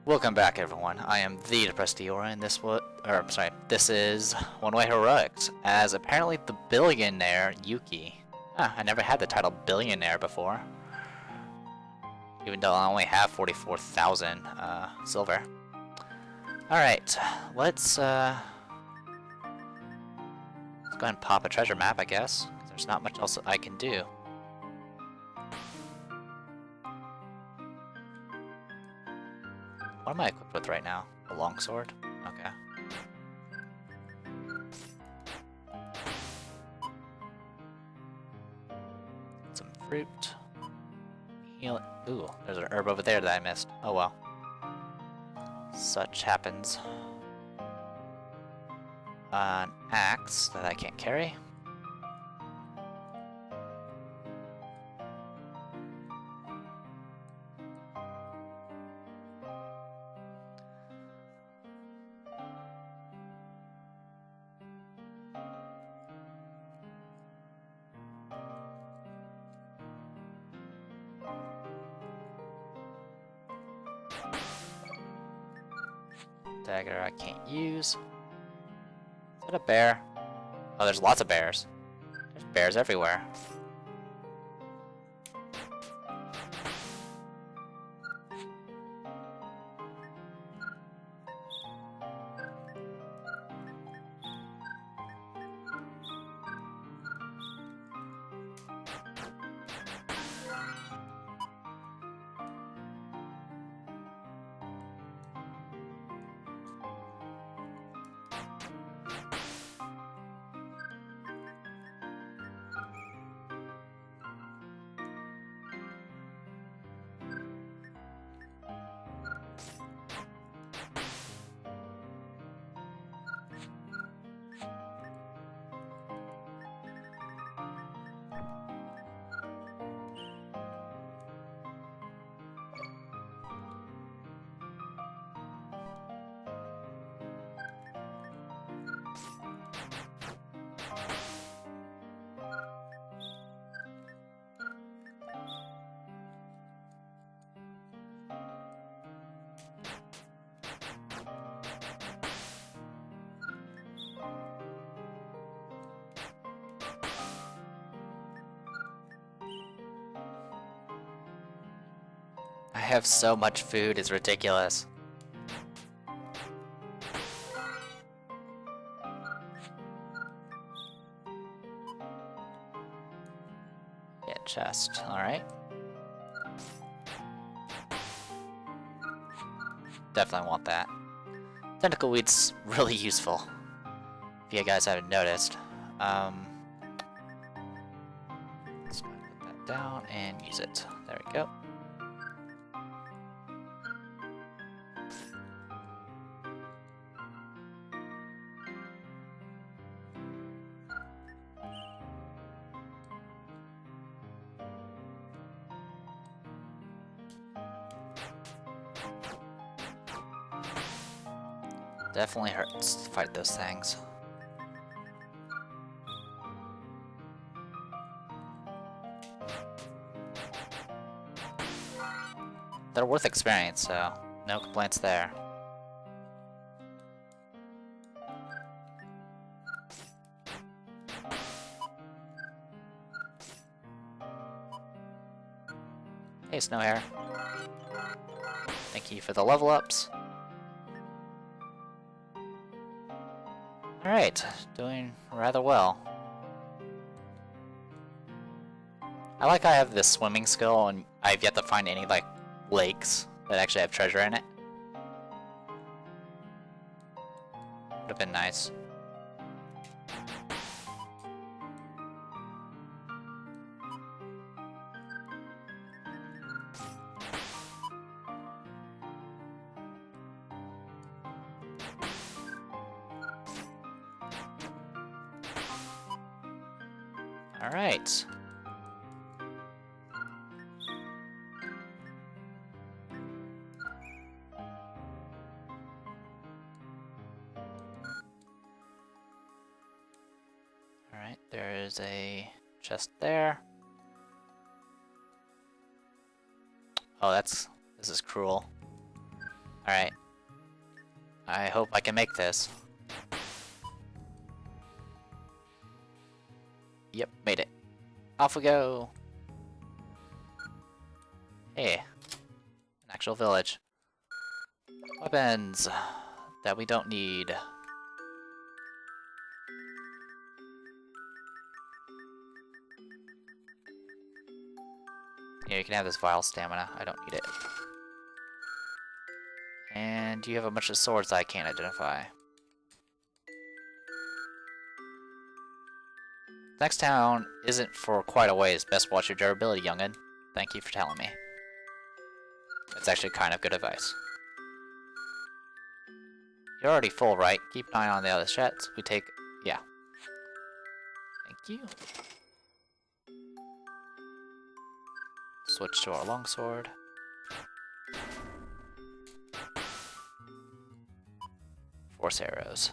Welcome back, everyone. I am the Depressed Eeyore, and this is One Way Heroics, as apparently the billionaire Yuki. I never had the title billionaire before, even though I only have 44,000 silver. Alright, let's go ahead and pop a treasure map, I guess, 'cause there's not much else I can do. What am I equipped with right now? A longsword? Okay. Some fruit. Heal. Ooh, there's an herb over there that I missed. Oh well. Such happens. An axe that I can't carry. Dagger I can't use. Is that a bear? Oh, there's lots of bears. There's bears everywhere. I have so much food, it's ridiculous. Yeah, chest, alright. Definitely want that. Tentacle weed's really useful, if you guys haven't noticed. Let's go ahead and put that down and use it. There we go. Definitely hurts to fight those things. They're worth experience, so no complaints there. Hey, Snowhair. Thank you for the level ups. Alright, doing rather well. I like I have this swimming skill and I've yet to find any like lakes that actually have treasure in it. Would have been nice. Alright. Alright, there is a chest there. Oh, this is cruel. Alright. I hope I can make this. Yep, made it. Off we go! Hey. An actual village. Weapons that we don't need. Yeah, you can have this vile stamina. I don't need it. And you have a bunch of swords I can't identify. Next town isn't for quite a ways. Best watch your durability, youngin'. Thank you for telling me. That's actually kind of good advice. You're already full, right? Keep an eye on the other chats. We take... yeah. Thank you. Switch to our longsword. Force arrows.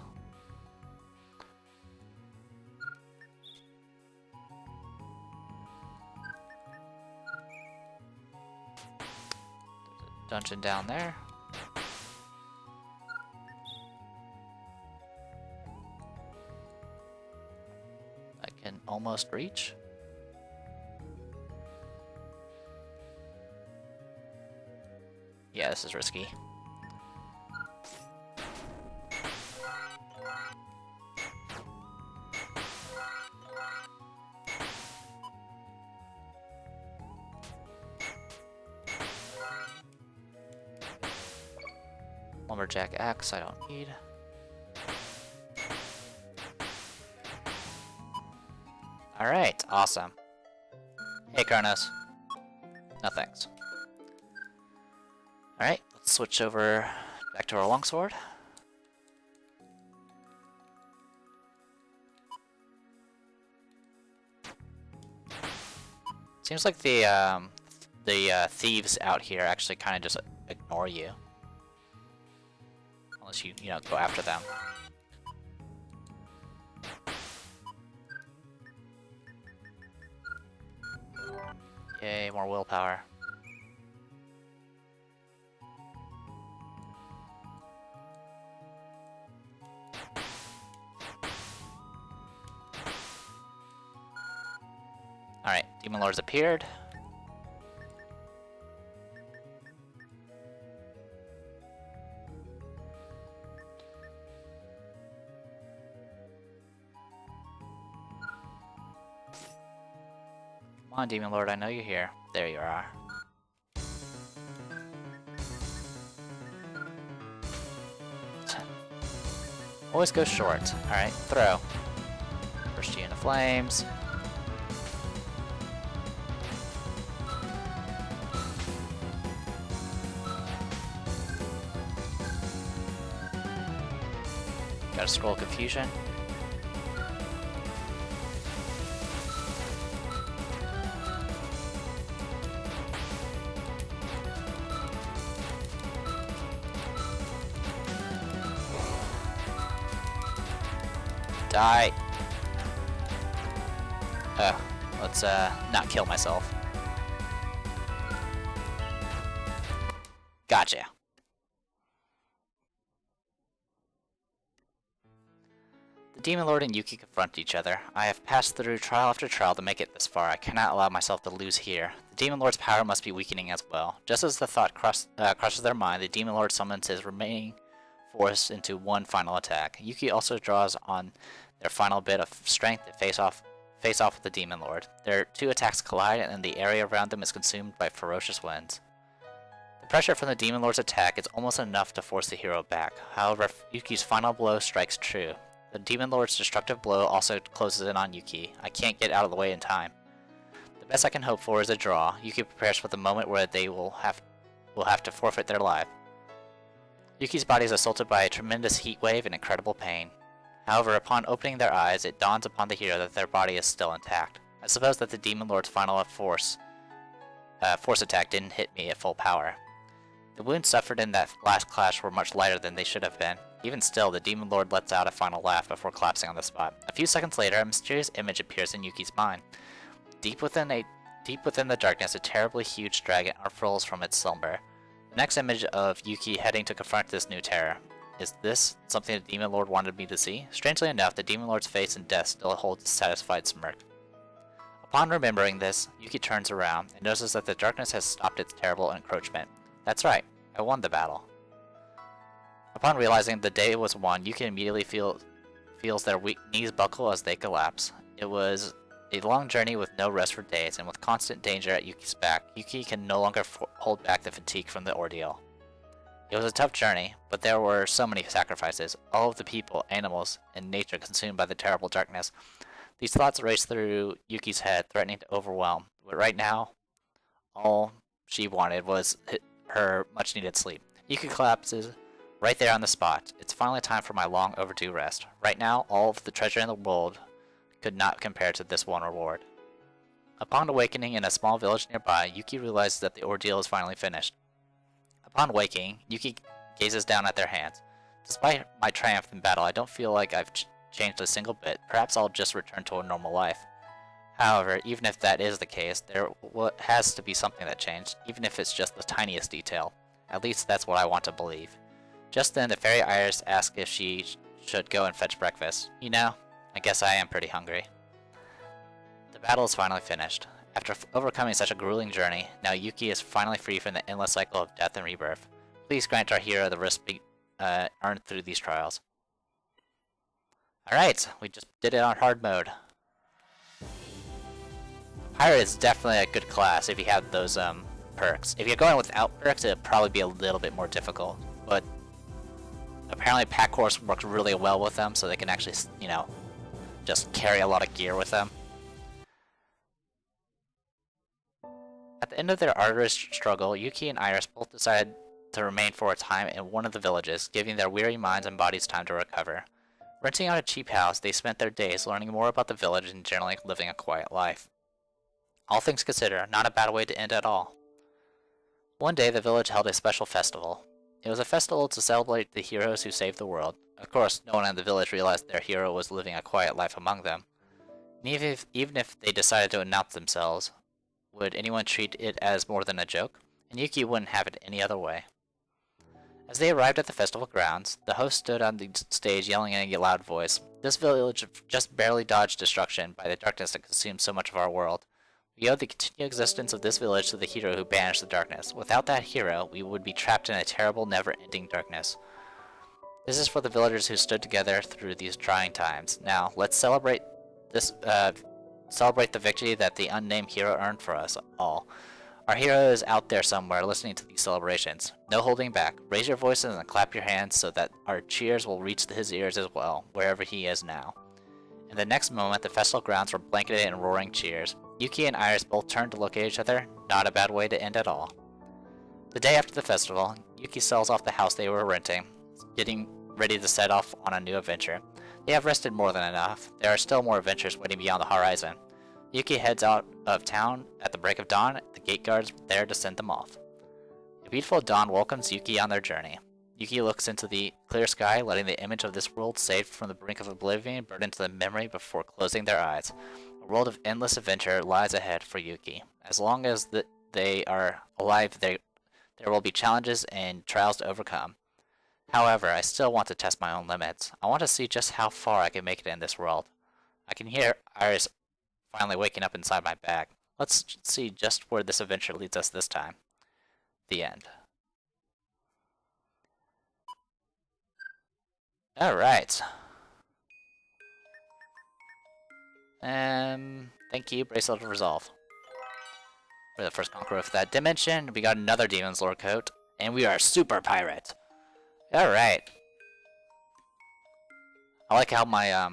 There's a dungeon down there. I can almost reach. Yeah, this is risky. Lumberjack axe I don't need. Alright, awesome. Hey Kronos. No thanks. Alright, let's switch over back to our longsword. Seems like the thieves out here actually kind of just ignore you. Unless you know, go after them. Yay, more willpower. Alright, Demon Lords appeared. Come on, Demon Lord, I know you're here. There you are. Always go short. Alright, throw. Burst you into flames. Got a scroll of confusion. Die. Let's not kill myself. Gotcha. The Demon Lord and Yuki confront each other. I have passed through trial after trial to make it this far. I cannot allow myself to lose here. The Demon Lord's power must be weakening as well. Just as the thought crosses their mind, the Demon Lord summons his remaining force into one final attack. Yuki also draws on their final bit of strength to face off with the Demon Lord. Their two attacks collide, and the area around them is consumed by ferocious winds. The pressure from the Demon Lord's attack is almost enough to force the hero back. However, Yuki's final blow strikes true. The Demon Lord's destructive blow also closes in on Yuki. I can't get out of the way in time. The best I can hope for is a draw. Yuki prepares for the moment where they will have to forfeit their life. Yuki's body is assaulted by a tremendous heat wave and incredible pain. However, upon opening their eyes, it dawns upon the hero that their body is still intact. I suppose that the Demon Lord's final force attack didn't hit me at full power. The wounds suffered in that last clash were much lighter than they should have been. Even still, the Demon Lord lets out a final laugh before collapsing on the spot. A few seconds later, a mysterious image appears in Yuki's mind. Deep within the darkness, a terribly huge dragon unfurls from its slumber. The next image of Yuki heading to confront this new terror. Is this something the Demon Lord wanted me to see? Strangely enough, the Demon Lord's face in death still holds a satisfied smirk. Upon remembering this, Yuki turns around and notices that the darkness has stopped its terrible encroachment. That's right, I won the battle. Upon realizing the day was won, Yuki immediately feels their weak knees buckle as they collapse. It was a long journey with no rest for days, and with constant danger at Yuki's back, Yuki can no longer hold back the fatigue from the ordeal. It was a tough journey, but there were so many sacrifices, all of the people, animals, and nature consumed by the terrible darkness. These thoughts raced through Yuki's head, threatening to overwhelm, but right now, all she wanted was her much-needed sleep. Yuki collapses right there on the spot. It's finally time for my long overdue rest. Right now, all of the treasure in the world could not compare to this one reward. Upon awakening in a small village nearby, Yuki realizes that the ordeal is finally finished. Upon waking, Yuki gazes down at their hands. Despite my triumph in battle, I don't feel like I've changed a single bit. Perhaps I'll just return to a normal life. However, even if that is the case, there has to be something that changed, even if it's just the tiniest detail. At least that's what I want to believe. Just then, the fairy Iris asks if she should go and fetch breakfast. You know, I guess I am pretty hungry. The battle is finally finished. After overcoming such a grueling journey, now Yuki is finally free from the endless cycle of death and rebirth. Please grant our hero the respite earned through these trials. Alright, we just did it on hard mode. Pirate is definitely a good class if you have those perks. If you're going without perks, it'd probably be a little bit more difficult. But apparently Pack Horse works really well with them, so they can actually, you know, just carry a lot of gear with them. At the end of their arduous struggle, Yuki and Iris both decided to remain for a time in one of the villages, giving their weary minds and bodies time to recover. Renting out a cheap house, they spent their days learning more about the village and generally living a quiet life. All things considered, not a bad way to end at all. One day, the village held a special festival. It was a festival to celebrate the heroes who saved the world. Of course, no one in the village realized their hero was living a quiet life among them. And even if they decided to announce themselves, would anyone treat it as more than a joke? And Yuki wouldn't have it any other way. As they arrived at the festival grounds, the host stood on the stage yelling in a loud voice, "This village just barely dodged destruction by the darkness that consumes so much of our world. We owe the continued existence of this village to the hero who banished the darkness. Without that hero, we would be trapped in a terrible, never-ending darkness. This is for the villagers who stood together through these trying times. Now, let's celebrate the victory that the unnamed hero earned for us all. Our hero is out there somewhere listening to these celebrations. No holding back. Raise your voices and clap your hands so that our cheers will reach his ears as well, wherever he is now." In the next moment, the festival grounds were blanketed in roaring cheers. Yuki and Iris both turned to look at each other. Not a bad way to end at all. The day after the festival, Yuki sells off the house they were renting, getting ready to set off on a new adventure. They have rested more than enough. There are still more adventures waiting beyond the horizon. Yuki heads out of town at the break of dawn, the gate guards there to send them off. A beautiful dawn welcomes Yuki on their journey. Yuki looks into the clear sky, letting the image of this world saved from the brink of oblivion burn into the memory before closing their eyes. A world of endless adventure lies ahead for Yuki. As long as they are alive, there will be challenges and trials to overcome. However, I still want to test my own limits. I want to see just how far I can make it in this world. I can hear Iris finally waking up inside my bag. Let's see just where this adventure leads us this time. The end. Alright. Thank you, Bracelet of Resolve. We're the first conqueror of that dimension. We got another Demon's Lord coat. And we are Super Pirate. Alright. I like how my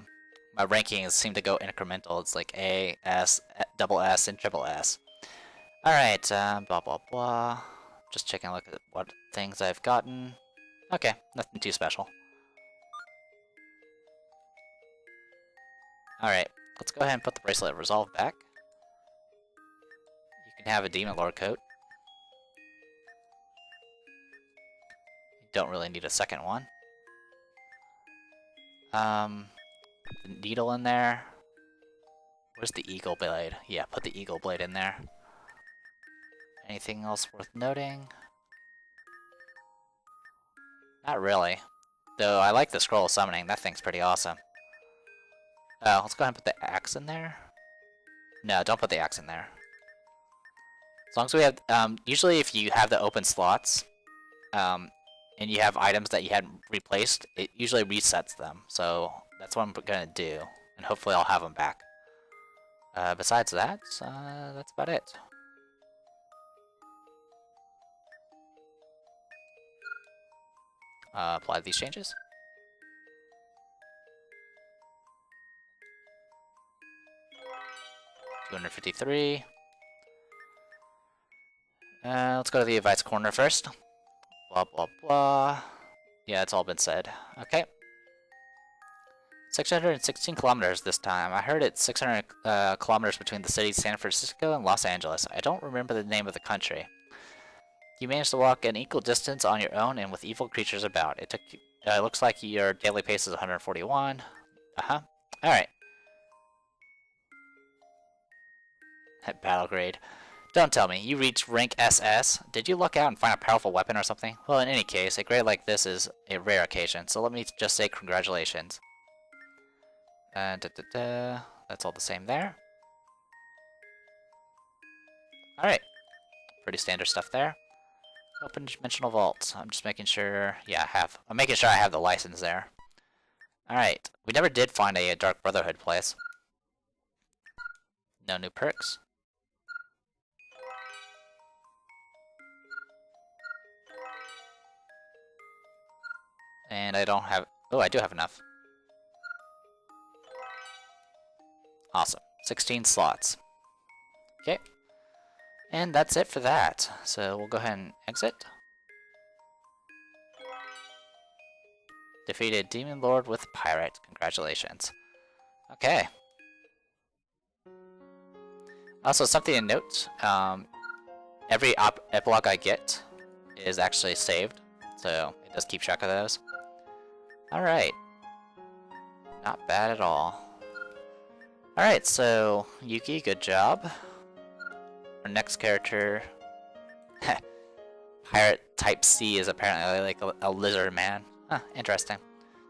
rankings seem to go incremental. It's like A, S, double S, and triple S. Alright, blah blah blah. Just checking a look at what things I've gotten. Okay, nothing too special. Alright, let's go ahead and put the Bracelet of Resolve back. You can have a Demon Lord coat. You don't really need a second one. The needle in there. Where's the eagle blade? Yeah, put the eagle blade in there. Anything else worth noting? Not really. Though I like the scroll of summoning. That thing's pretty awesome. Oh, let's go ahead and put the axe in there. No, don't put the axe in there. As long as we have, usually if you have the open slots, and you have items that you hadn't replaced, it usually resets them. So that's what I'm gonna do, and hopefully I'll have them back. Besides that, that's about it. Apply these changes. $253. Let's go to the advice corner first. Blah, blah, blah. Yeah, it's all been said. Okay. 616 kilometers this time. I heard it's 600 kilometers between the cities San Francisco and Los Angeles. I don't remember the name of the country. You managed to walk an equal distance on your own and with evil creatures about. It took. Looks like your daily pace is 141. Alright. Battle grade. Don't tell me, you reached rank SS? Did you luck out and find a powerful weapon or something? Well, in any case, a grade like this is a rare occasion, so let me just say congratulations. That's all the same there. Alright. Pretty standard stuff there. Open dimensional vault. I'm just making sure. Yeah, I'm making sure I have the license there. Alright. We never did find a Dark Brotherhood place. No new perks. And I don't have. Oh, I do have enough. Awesome. 16 slots. Okay. And that's it for that. So we'll go ahead and exit. Defeated Demon Lord with Pirate. Congratulations. Okay. Also, something to note. Every epilogue I get is actually saved. So it does keep track of those. Alright. Not bad at all. Alright, so Yuki, good job. Our next character, Pirate Type C, is apparently like a lizard man. Huh, interesting.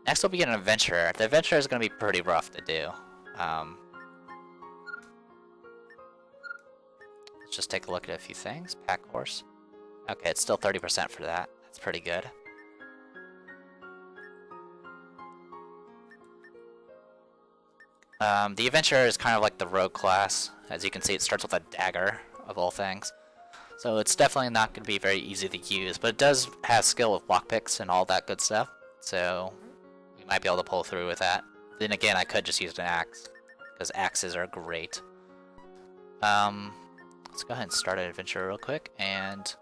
Next we'll be an adventurer. The adventurer is going to be pretty rough to do. Let's just take a look at a few things. Pack horse. Okay, it's still 30% for that. That's pretty good. The adventurer is kind of like the rogue class. As you can see, it starts with a dagger, of all things. So it's definitely not going to be very easy to use, but it does have skill with lockpicks and all that good stuff. So we might be able to pull through with that. Then again, I could just use an axe, because axes are great. Let's go ahead and start an adventure real quick, and...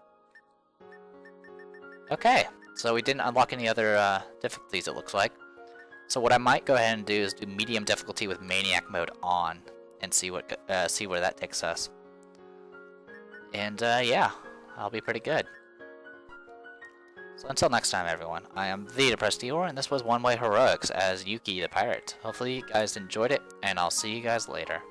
Okay, so we didn't unlock any other difficulties, it looks like. So what I might go ahead and do is do medium difficulty with Maniac mode on, and see where that takes us. And yeah, I'll be pretty good. So until next time, everyone, I am the Depressed Eeyore, and this was One Way Heroics as Yuki the Pirate. Hopefully you guys enjoyed it, and I'll see you guys later.